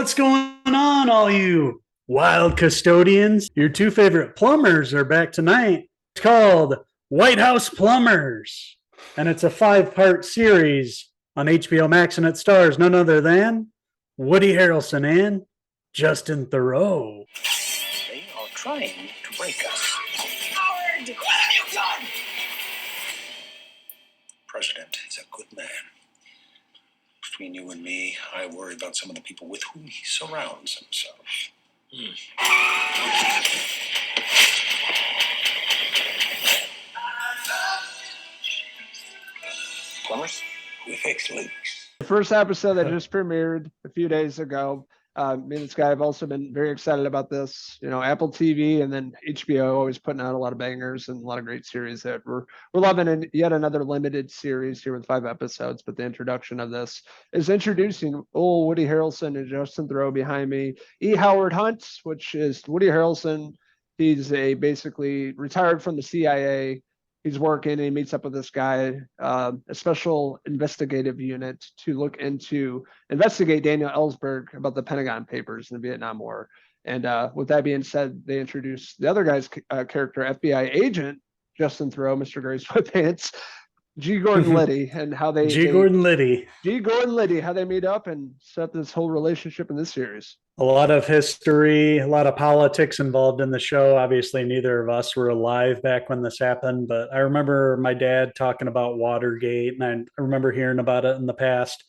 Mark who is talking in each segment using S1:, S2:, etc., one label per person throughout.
S1: What's going on, all you wild custodians? Your two favorite plumbers are back tonight. It's called House Plumbers, and it's a five-part series on HBO Max, and it stars none other than Woody Harrelson and Justin Theroux.
S2: They are trying to break us.
S3: Howard, what have you done?
S2: President is a good man. Between you and me, I worry about some of the people with whom he surrounds himself. Plumbers? We fix leaks.
S4: The first episode that just premiered a few days ago. Me and this guy have also been very excited about this. You know, Apple TV and then HBO always putting out a lot of bangers and a lot of great series that we're loving. And yet another limited series here with 5 episodes. But the introduction of this is introducing old Woody Harrelson and Justin Theroux behind me. E. Howard Hunt, which is Woody Harrelson. He's basically retired from the CIA. He's working and he meets up with this guy, a special investigative unit to investigate Daniel Ellsberg about the Pentagon Papers in the Vietnam War. And with that being said, they introduced the other guy's character, FBI agent Justin Theroux, Mr. Gray Sweatpants, G. Gordon Liddy, and how they
S1: Gordon Liddy,
S4: how they meet up and set this whole relationship in this series.
S1: A lot of history, a lot of politics involved in the show. Obviously, neither of us were alive back when this happened, but I remember my dad talking about Watergate, and I remember hearing about it in the past,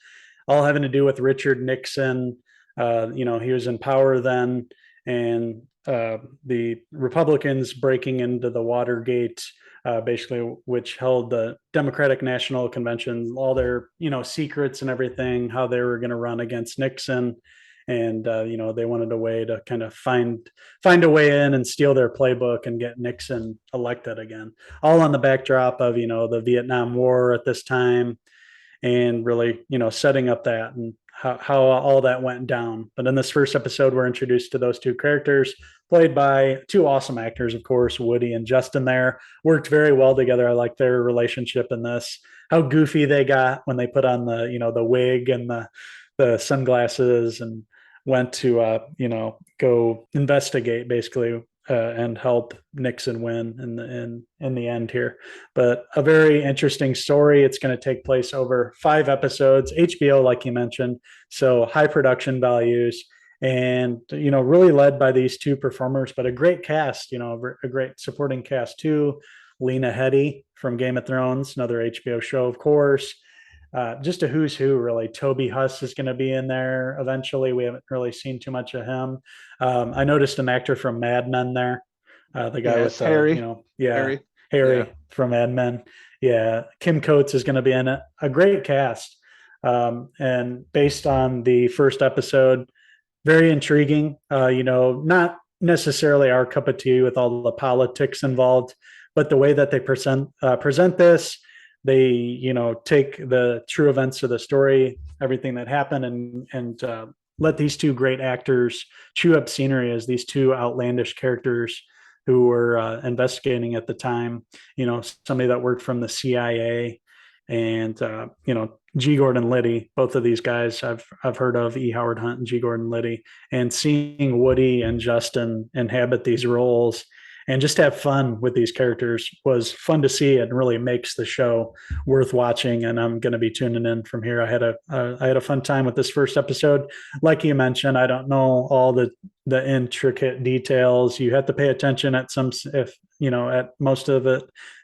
S1: all having to do with Richard Nixon. He was in power then, and the Republicans breaking into the Watergate, basically, which held the Democratic National Convention, all their, secrets and everything, how they were going to run against Nixon. And they wanted a way to kind of find a way in and steal their playbook and get Nixon elected again, all on the backdrop of the Vietnam War at this time, and really setting up that and how all that went down. But in this first episode, we're introduced to those two characters played by two awesome actors, of course. Woody and Justin there worked very well together. I like their relationship in this, how goofy they got when they put on the wig and the sunglasses and went to go investigate basically and help Nixon win in the end here. But a very interesting story. It's going to take place over 5 episodes. HBO, like you mentioned, so high production values, and really led by these two performers, but a great cast. A great supporting cast too. Lena Headey from Game of Thrones, another HBO show, of course. Just a who's who, really. Toby Huss is going to be in there eventually. We haven't really seen too much of him. I noticed an actor from Mad Men there. The guy with
S4: Harry.
S1: Harry from Mad Men. Yeah, Kim Coates is going to be in it. A great cast. And based on the first episode, very intriguing. Not necessarily our cup of tea with all the politics involved, but the way that they present this. They, take the true events of the story, everything that happened, and let these two great actors chew up scenery as these two outlandish characters who were investigating at the time. Somebody that worked from the CIA, and G. Gordon Liddy. Both of these guys I've heard of, E. Howard Hunt and G. Gordon Liddy, and seeing Woody and Justin inhabit these roles and just have fun with these characters was fun to see, and really makes the show worth watching. And I'm going to be tuning in from here. I had a fun time with this first episode. Like you mentioned, I don't know all the intricate details. You have to pay attention at most of it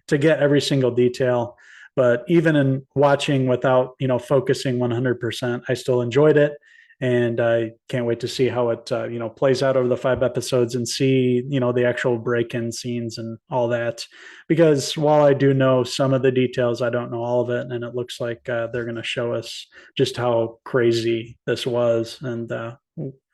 S1: to get every single detail. But even in watching without, focusing 100%, I still enjoyed it. And I can't wait to see how it, plays out over the 5 episodes and see, the actual break-in scenes and all that. Because while I do know some of the details, I don't know all of it. And it looks like they're going to show us just how crazy this was and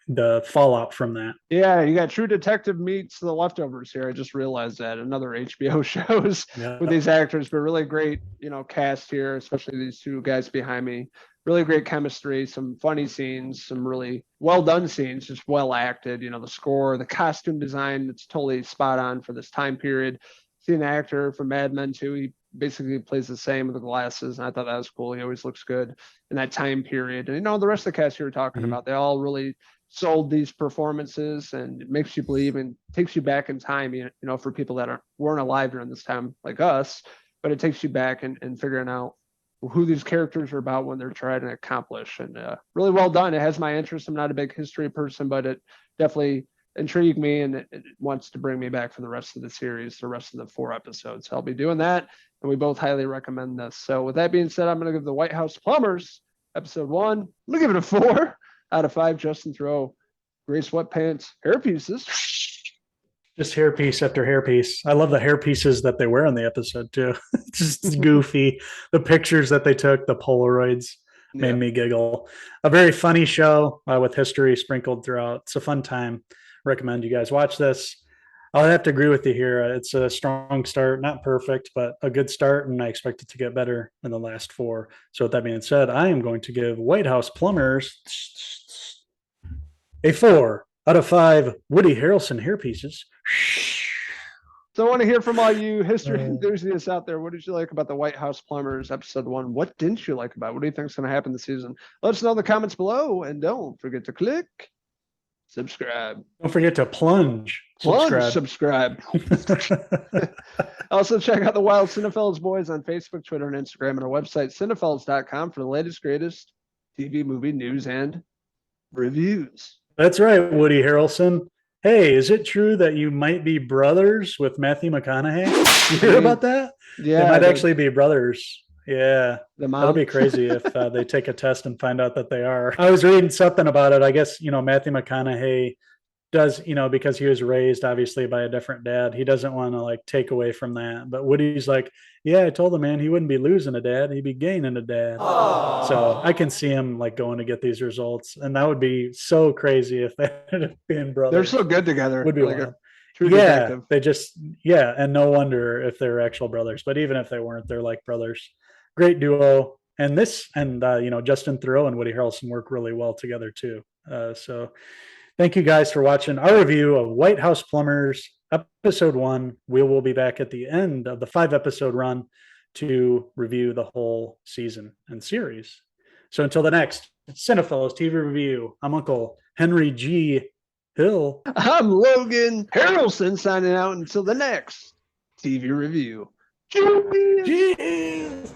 S1: the fallout from that.
S4: Yeah, you got True Detective meets The Leftovers here. I just realized that. Another HBO shows with these actors, but really great, cast here, especially these two guys behind me. Really great chemistry, some funny scenes, some really well done scenes, just well acted. The score, the costume design, it's totally spot on for this time period. See an actor from Mad Men too. He basically plays the same with the glasses, and I thought that was cool. He always looks good in that time period. And the rest of the cast you were talking about, they all really sold these performances, and it makes you believe and takes you back in time. For people that weren't alive during this time like us, but it takes you back and figuring out who these characters are about, when they're trying to accomplish. And really well done. It has my interest. I'm not a big history person, but it definitely intrigued me, and it wants to bring me back for the rest of the series, the rest of the 4 episodes. So I'll be doing that, and we both highly recommend this. So with that being said, I'm going to give the White House Plumbers episode 1, I'm going to give it a 4 out of 5. Justin, throw gray sweatpants hair pieces.
S1: Just hairpiece after hairpiece. I love the hairpieces that they wear in the episode too. Just goofy. The pictures that they took, the Polaroids, made me giggle. A very funny show with history sprinkled throughout. It's a fun time. Recommend you guys watch this. I'll have to agree with you here. It's a strong start, not perfect, but a good start, and I expect it to get better in the last 4. So with that being said, I am going to give White House Plumbers a 4 out of 5 Woody Harrelson hairpieces.
S4: So I want to hear from all you history enthusiasts out there. What did you like about the White House Plumbers episode 1? What didn't you like about it? What do you think is going to happen this season? Let us know in the comments below, and don't forget to click subscribe.
S1: Don't forget to plunge
S4: subscribe. Also, check out the Wild Cinephellas boys on Facebook, Twitter, and Instagram, and our website, cinephellas.com, for the latest, greatest TV, movie news and reviews.
S1: That's right, Woody Harrelson. Hey, is it true that you might be brothers with Matthew McConaughey? You hear about that?
S4: Yeah.
S1: They might actually be brothers. Yeah.
S4: That'll
S1: be crazy if they take a test and find out that they are. I was reading something about it. I guess, Matthew McConaughey does, because he was raised obviously by a different dad. He doesn't want to take away from that. But Woody's like, yeah, I told him, man, he wouldn't be losing a dad. He'd be gaining a dad. Aww. So I can see him going to get these results. And that would be so crazy if they ended up being brothers.
S4: They're so good together.
S1: Would be
S4: a
S1: true detective. They just, and no wonder if they're actual brothers. But even if they weren't, they're like brothers. Great duo. And Justin Theroux and Woody Harrelson work really well together too. So thank you guys for watching our review of White House Plumbers, episode 1. We will be back at the end of the 5-episode run to review the whole season and series. So until the next Cinephellas TV review, I'm Uncle Henry G. Hill.
S4: I'm Logan Harrelson, signing out until the next TV review.
S1: Cheers.